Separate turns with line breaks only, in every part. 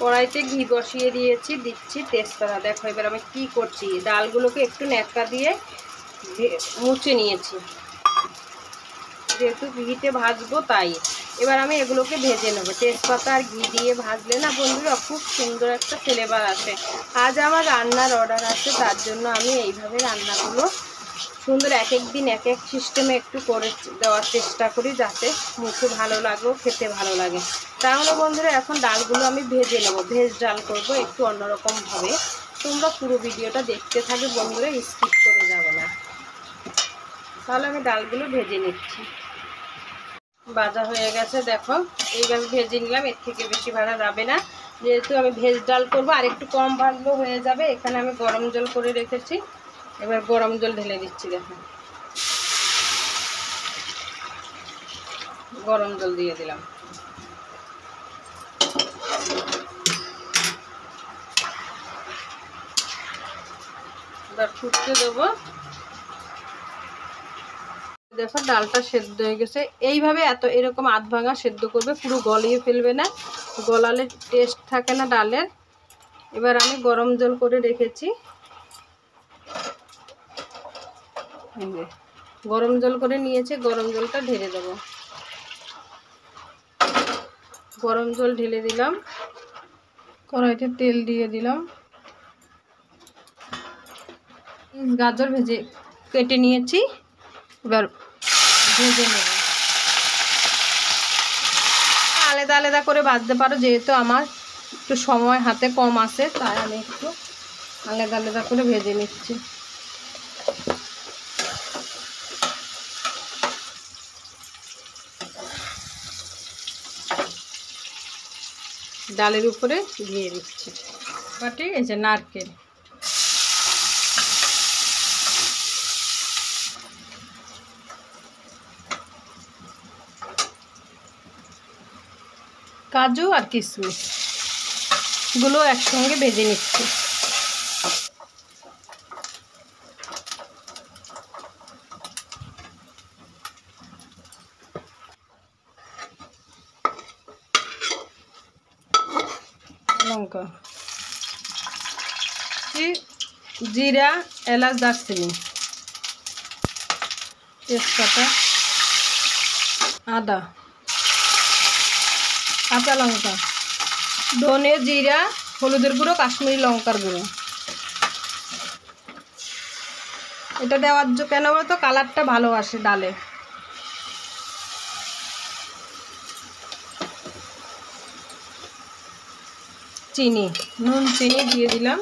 কড়াইতে ঘি বসিয়ে দিয়েছি, দিচ্ছি তেজপাতা। দেখো এবার আমি কি করছি, ডালগুলোকে একটু ন্যাকা দিয়ে মুছে নিয়েছি, যেহেতু ঘিতে ভাজবো তাই। এবার আমি এগুলোকে ভেজে নেবো। তেজপাতা আর ঘি দিয়ে ভাজলে না বন্ধুরা খুব সুন্দর একটা ফ্লেভার আসে। আজ আমার রান্নার অর্ডার আছে, তার জন্য আমি এইভাবে রান্নাগুলো সুন্দর এক এক দিন এক এক সিস্টেমে একটু করে দেওয়ার চেষ্টা করি, যাতে মুখে ভালো লাগে, খেতে ভালো লাগে। তাহলে বন্ধুরা এখন ডালগুলো আমি ভেজে নেবো, ভেজ ডাল করবো একটু অন্যরকমভাবে। তোমরা পুরো ভিডিওটা দেখতে থাকবে বন্ধুরা, স্কিপ করে যাবে না। তাহলে আমি ডালগুলো ভেজে নিচ্ছি। ভাজা হয়ে গেছে, দেখো এইভাবে ভেজে নিলাম, এর থেকে বেশি ভাজা যাবে না, যেহেতু আমি ভেজ ডাল করবো। আর একটু কম ভাজলেও হয়ে যাবে। এখানে আমি গরম জল করে রেখেছি, এবার গরম জল ঢেলে দিচ্ছি। দেখো গরম জল দিয়ে দিলাম। এবার ফুটতে দেবো। দেখো ডালটা সেদ্ধ হয়ে গেছে। এইভাবে এরকম আধ ভাঙা সেদ্ধ করবে, পুরো গলিয়ে ফেলবে না, গলালে টেস্ট থাকে না ডালের। এবার আমি গরম জল করে রেখেছি, গরম জল করে নিয়েছি, গরম জলটা ঢেলে দেবো। গরম জল ঢেলে দিলাম, কড়াইতে তেল দিয়ে দিলাম। গাজর কেটে নিয়েছি, এবার ভেজে নেব। আলাদা আলাদা করে ভাজতে পারো, যেহেতু আমার একটু সময় হাতে কম আছে, তাই আমি একটু আলাদা আলাদা করে ভেজে নিচ্ছি। ডালের উপরে দিয়ে দিচ্ছি বাটি এই যে নারকেল, কাজু আর কিশমিশ গুলো একসঙ্গে ভেজে নিচ্ছি। লঙ্কা, জিরা, এলাচ, দারচিনি, তেজপাতা, আদা, কাঁচা লঙ্কা, ধনে, জিরা, হলুদের গুঁড়ো, কাশ্মীরি লঙ্কার গুঁড়ো। এটা দেওয়ার কেন বলতো, কালারটা ভালো আসে ডালে। চিনি, নুন চিনি দিয়ে দিলাম।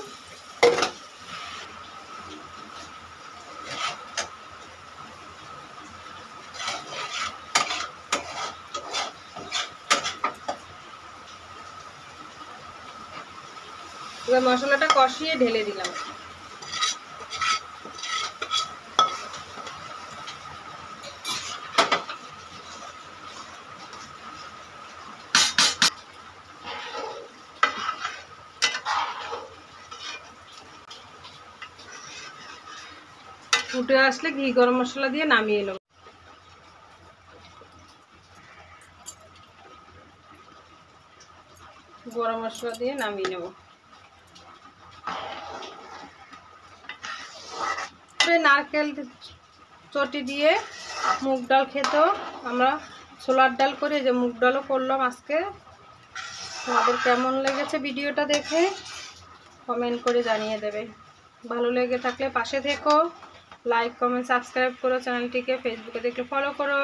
এবার মশলাটা কষিয়ে ঢেলে দিলাম। ফুটে আসলে ঘি গরম মশলা দিয়ে নামিয়ে নেব। গরম মশলা দিয়ে নামিয়ে নেব। নারকেল চটি দিয়ে মুগ ডাল খেতেও আমরা ছোলার ডাল করে, যে মুগ ডালও করলাম আজকে। তোমাদের কেমন লেগেছে ভিডিওটা দেখে কমেন্ট করে জানিয়ে দেবে। ভালো লেগে থাকলে পাশে থেকো, লাইক কমেন্ট সাবস্ক্রাইব করো, চ্যানেলটিকে ফেসবুকে দেখলে ফলো করো।